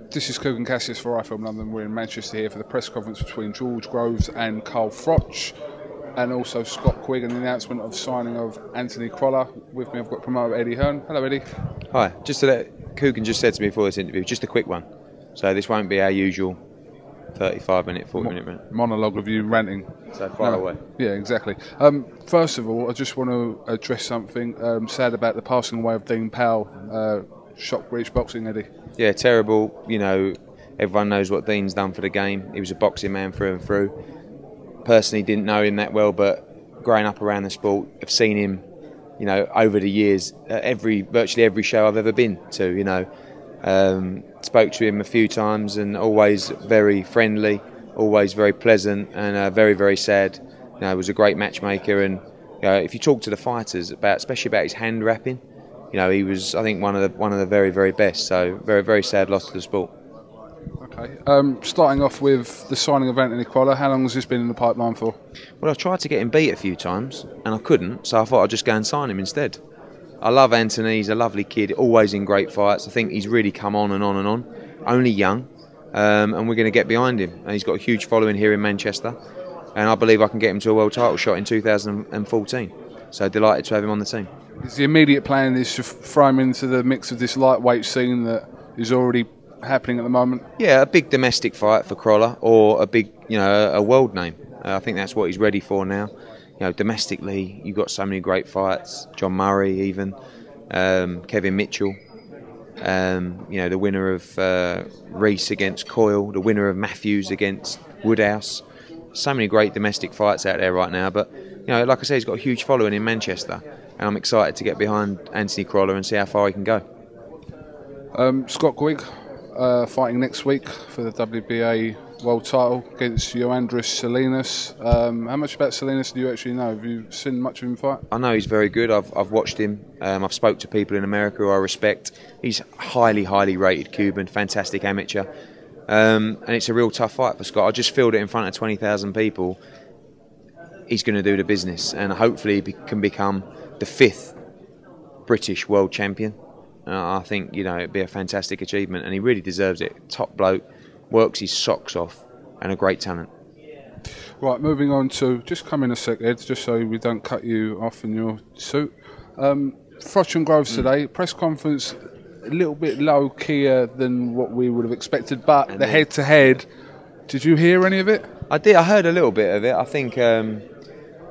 This is KUGAN CASSIUS for iFilm London. We're in Manchester here for the press conference between George Groves and Froch, and also Scott Quigg, and the announcement of signing of Anthony Crolla. With me I've got promoter Eddie Hearn. Hello Eddie. Hi, just to let KUGAN just said to me before this interview, just a quick one. So this won't be our usual 35-minute, 40-minute monologue of you ranting. So far away. Yeah, exactly. First of all, I just want to address something sad about the passing away of Dean Powell. Shock British boxing, Eddie. Yeah, terrible. You know, everyone knows what Dean's done for the game. He was a boxing man through and through. Personally, didn't know him that well, but growing up around the sport, I've seen him, you know, over the years, virtually every show I've ever been to. You know, spoke to him a few times, and always very friendly, always very pleasant, and very, very sad. You know, he was a great matchmaker, and you know, if you talk to the fighters especially about his hand wrapping, you know, he was, I think, one of the very, very best. So very, very sad loss to the sport. Okay. Starting off with the signing of Anthony Crolla, how long has this been in the pipeline for? Well, I've tried to get him beat a few times, and I couldn't, so I thought I'd just go and sign him instead. I love Anthony, he's a lovely kid, always in great fights. I think he's really come on and on and on. Only young, and we're going to get behind him. And he's got a huge following here in Manchester, and I believe I can get him to a world title shot in 2014. So delighted to have him on the team. Is the immediate plan is to throw him into the mix of this lightweight scene that is already happening at the moment? Yeah, a big domestic fight for Crolla, or a big, you know, a world name. I think that's what he's ready for now. You know, domestically, you've got so many great fights. John Murray, even Kevin Mitchell. You know, the winner of Reese against Coyle, the winner of Matthews against Woodhouse. So many great domestic fights out there right now. But you know, like I say, he's got a huge following in Manchester, and I'm excited to get behind Anthony Crolla and see how far he can go. Scott Quigg fighting next week for the WBA world title against Joandris Salinas. How much about Salinas do you actually know? Have you seen much of him fight? I know he's very good. I've watched him. I've spoke to people in America who I respect. He's highly, highly rated Cuban, fantastic amateur. And it's a real tough fight for Scott. I just feel that in front of 20,000 people, he's going to do the business, and hopefully he can become the 5th British world champion. I think, you know, it'd be a fantastic achievement, and he really deserves it. Top bloke, works his socks off, and a great talent. Right, moving on to, just come in a sec, Ed, just so we don't cut you off in your suit. Froch and Groves today, press conference a little bit low-keyer than what we would have expected, but and the head-to-head, did you hear any of it? I did. I heard a little bit of it. I think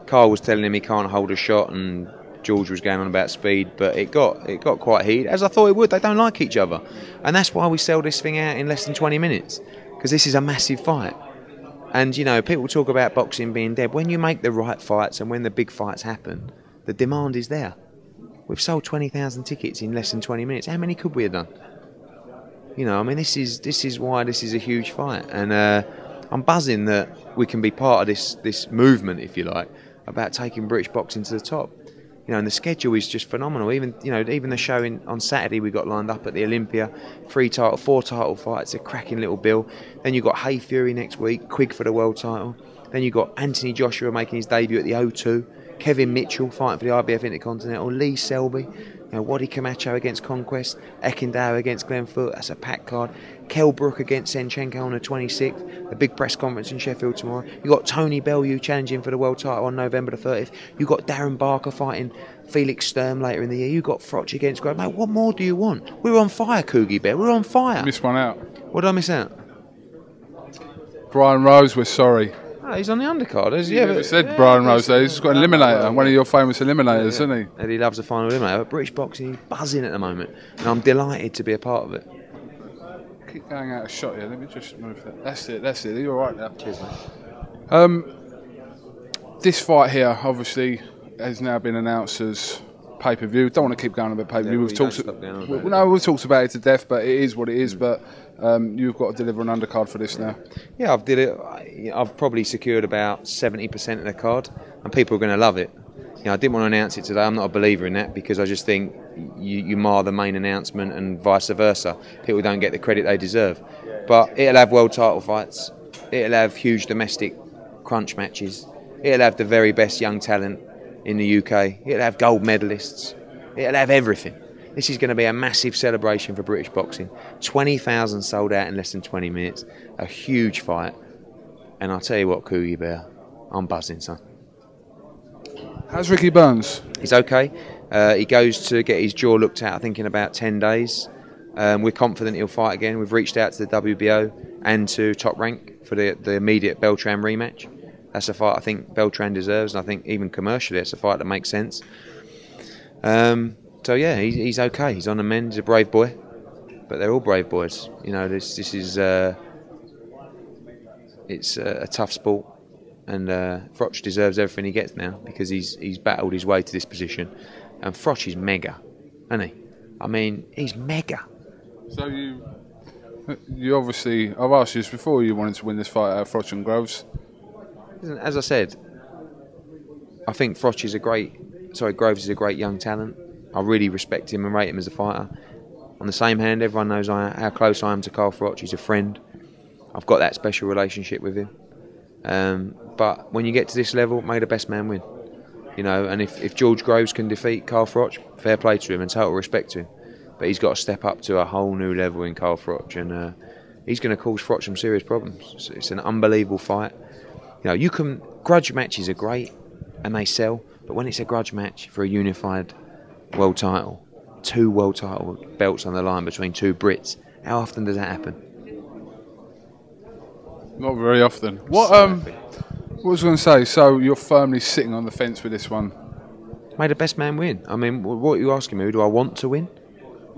Carl was telling him he can't hold a shot, and George was going on about speed, but it got quite heated, as I thought it would. They don't like each other, and that's why we sell this thing out in less than 20 minutes, because this is a massive fight. And you know, people talk about boxing being dead. When you make the right fights and when the big fights happen, the demand is there. We've sold 20,000 tickets in less than 20 minutes. How many could we have done? You know, I mean, this is why this is a huge fight, and I'm buzzing that we can be part of this movement, if you like, about taking British boxing to the top. You know, and the schedule is just phenomenal. Even the show on Saturday we got lined up at the Olympia, 4 title fights, a cracking little bill. Then you got Hay Fury next week, Quigg for the world title. Then you got Anthony Joshua making his debut at the O2, Kevin Mitchell fighting for the IBF Intercontinental, Lee Selby, you know, Waddy Camacho against Conquest, Eckendauer against Glenn Foote, that's a packed card. Kell Brook against Senchenko on the 26th, a big press conference in Sheffield tomorrow. You got Tony Bellew challenging for the world title on November the 30th. You got Darren Barker fighting Felix Sturm later in the year. You got Froch against Groves. Mate, what more do you want? We're on fire, Coogie Bear. We're on fire. Missed one out. What did I miss out? Brian Rose, we're sorry. Oh, he's on the undercard. Yeah, said Brian Rose there. He's got an eliminator, one of your famous eliminators, isn't he? And he loves the final eliminator. But British boxing is buzzing at the moment, and I'm delighted to be a part of it. Keep going out of shot here. Let me just move that. That's it. You're all right now. Cheers, mate. This fight here, obviously, has now been announced as pay-per-view. Don't want to keep going about pay-per-view. We've talked about it to death, but it is what it is. But you've got to deliver an undercard for this now. Yeah, I've probably secured about 70% of the card, and people are going to love it. You know, I didn't want to announce it today. I'm not a believer in that, because I just think you mar the main announcement, and vice versa. People don't get the credit they deserve. But it'll have world title fights. It'll have huge domestic crunch matches. It'll have the very best young talent in the UK. It'll have gold medalists. It'll have everything. This is going to be a massive celebration for British boxing. 20,000 sold out in less than 20 minutes. A huge fight. And I'll tell you what, QUIGG WBA, I'm buzzing, son. How's Ricky Burns? He's okay. He goes to get his jaw looked at, I think, in about 10 days. We're confident he'll fight again. We've reached out to the WBO and to Top Rank for the immediate Beltran rematch. That's a fight I think Beltran deserves, and I think even commercially it's a fight that makes sense. So yeah, he's okay. He's on the mend. He's a brave boy, but they're all brave boys. You know, this is it's a tough sport, and Froch deserves everything he gets now because he's battled his way to this position. And Froch is mega, isn't he? I mean, he's mega. So you obviously, I've asked you this before. You wanted to win this fight out of Froch and Groves. As I said, I think Groves is a great young talent. I really respect him and rate him as a fighter. On the same hand, everyone knows how close I am to Carl Froch. He's a friend. I've got that special relationship with him. But when you get to this level, may the best man win. You know, and if George Groves can defeat Carl Froch, fair play to him and total respect to him. But he's got to step up to a whole new level in Carl Froch, and he's going to cause Froch some serious problems. It's an unbelievable fight. You know, grudge matches are great and they sell, but when it's a grudge match for a unified world title, 2 world title belts on the line between 2 Brits, how often does that happen? Not very often. What was I going to say? So you're firmly sitting on the fence with this one. May the best man win. I mean, what are you asking me? Who do I want to win?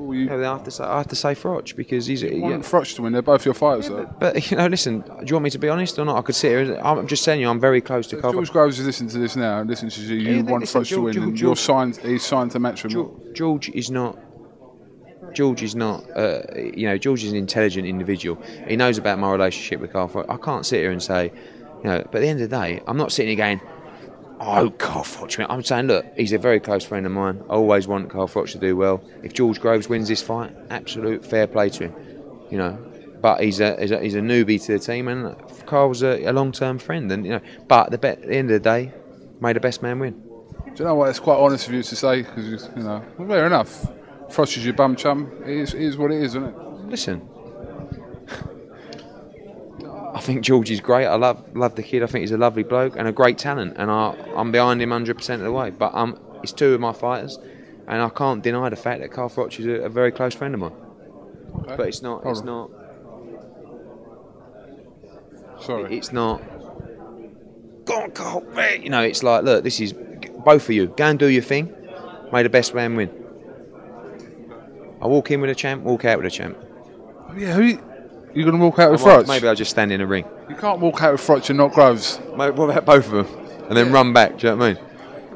Well, I have to say Froch because he's. You want Froch to win. They're both your fighters, though. But you know, listen. Do you want me to be honest or not? I could sit here. I'm just saying you. I'm very close to. So George Groves is listening to this now. And listen to you. You want Froch to win. And you're signed. He's signed to match him. George is not. George is not. You know, George is an intelligent individual. He knows about my relationship with Carl Froch. I can't sit here and say, you know. But at the end of the day, I'm not sitting here going, "Oh, Carl Froch." I'm saying, look, he's a very close friend of mine. I always want Carl Froch to do well. If George Groves wins this fight, absolute fair play to him. You know, but he's a newbie to the team, and Carl's a long-term friend. And you know, but at the end of the day, may the best man win. Do you know what? It's quite honest of you to say because you know, well, fair enough. Froch is your bum chum. It is what it is, isn't it? Listen, I think George is great. I love the kid. I think he's a lovely bloke and a great talent, and I'm behind him 100% of the way. But he's 2 of my fighters, and I can't deny the fact that Carl Froch is a very close friend of mine. Okay. But it's not. It's not. Sorry. It's not. Go on, Carl. You know, it's like, look, this is both of you. Go and do your thing. May the best man win. I walk in with a champ, walk out with a champ. Oh, yeah, you're going to walk out with Froch? Maybe I'll just stand in a ring. You can't walk out with Froch and not Groves. Mate, what about both of them? And then run back, do you know what I mean?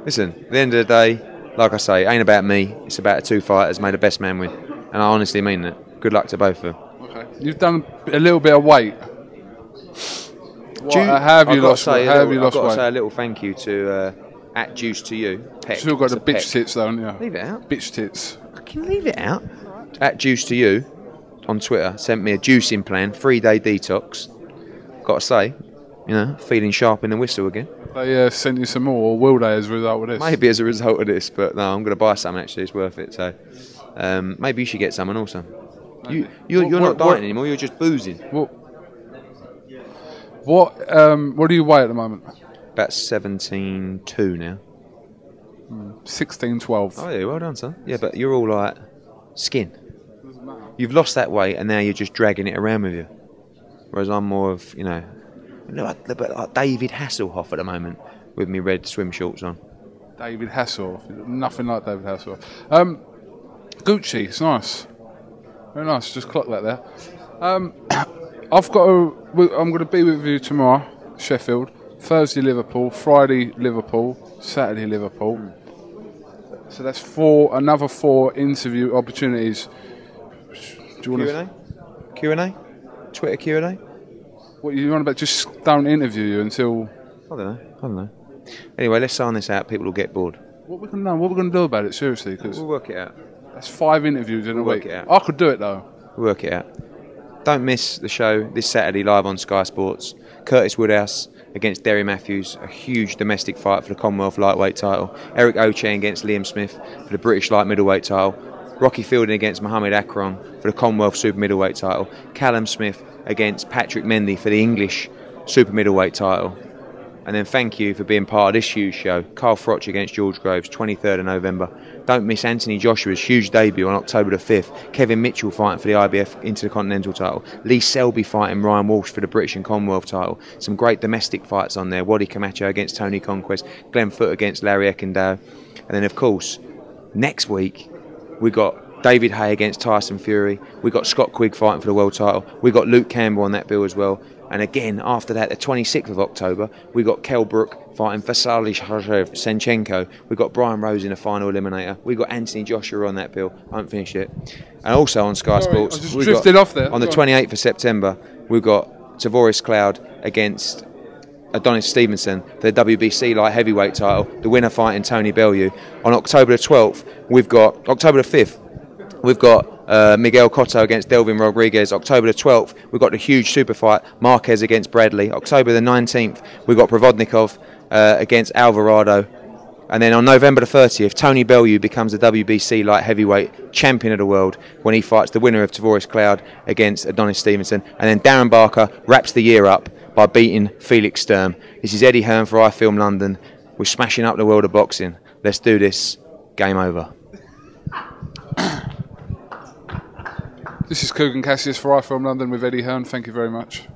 Listen, at the end of the day, like I say, it ain't about me. It's about the 2 fighters. May the best man win. And I honestly mean that. Good luck to both of them. Okay. You've done a little bit of weight. How have you lost weight? I've got to say a little thank you to at Juice to you. Peck. Still got the bitch tits though, haven't you? Leave it out. Bitch tits. I can leave it out. At Juice to you on Twitter sent me a juicing plan, 3-day detox. Got to say, you know, feeling sharp in the whistle again. They sent you some more, or will they, as a result of this? Maybe as a result of this, but no, I'm going to buy some actually. It's worth it. So maybe you should get someone also. You're not dieting anymore. You're just boozing. What do you weigh at the moment? About 17.2 now. 16-12. Oh yeah, well done, son. Yeah, but you're all like skin. You've lost that weight, and now you're just dragging it around with you. Whereas I'm more of, you know, like David Hasselhoff at the moment with me red swim shorts on. David Hasselhoff, nothing like David Hasselhoff. Gucci, it's nice, very nice. Just clock that there. I'm going to be with you tomorrow, Sheffield. Thursday Liverpool, Friday Liverpool, Saturday Liverpool. So that's another 4 interview opportunities. Do you want Q&A? Twitter Q&A? What you want about? Just don't interview you until... I don't know. Anyway, let's sign this out. People will get bored. What we're going to do about it, seriously? Cause we'll work it out. That's 5 interviews in a week. Work it out. I could do it though. We'll work it out. Don't miss the show this Saturday live on Sky Sports. Curtis Woodhouse against Derry Matthews, a huge domestic fight for the Commonwealth lightweight title. Eric Ochen against Liam Smith for the British light middleweight title. Rocky Fielding against Mohamed Akron for the Commonwealth Super Middleweight title. Callum Smith against Patrick Mendy for the English Super Middleweight title. And then thank you for being part of this huge show. Carl Froch against George Groves, 23rd of November. Don't miss Anthony Joshua's huge debut on October the 5th. Kevin Mitchell fighting for the IBF Intercontinental title. Lee Selby fighting Ryan Walsh for the British and Commonwealth title. Some great domestic fights on there. Waddy Camacho against Tony Conquest. Glenn Foote against Larry Eckendale. And then, of course, next week, we got David Hay against Tyson Fury. We got Scott Quigg fighting for the world title. We got Luke Campbell on that bill as well. And again, after that, the 26th of October, we got Kell Brook fighting Vasily Senchenko. We got Brian Rose in the final eliminator. We got Anthony Joshua on that bill. I haven't finished it. And also on Sky Sports, I just drifted off there. On the 28th of September, we've got Tavoris Cloud against Adonis Stevenson for the WBC light heavyweight title. The winner fighting Tony Bellew. On October the 12th, we've got October the 5th. We've got Miguel Cotto against Delvin Rodriguez. October the 12th, we've got the huge super fight, Marquez against Bradley. October the 19th, we've got Provodnikov against Alvarado. And then on November the 30th, Tony Bellew becomes the WBC light heavyweight champion of the world when he fights the winner of Tavoris Cloud against Adonis Stevenson. And then Darren Barker wraps the year up by beating Felix Sturm. This is Eddie Hearn for iFilm London. We're smashing up the world of boxing. Let's do this. Game over. This is Kugan Cassius for iFilm London with Eddie Hearn. Thank you very much.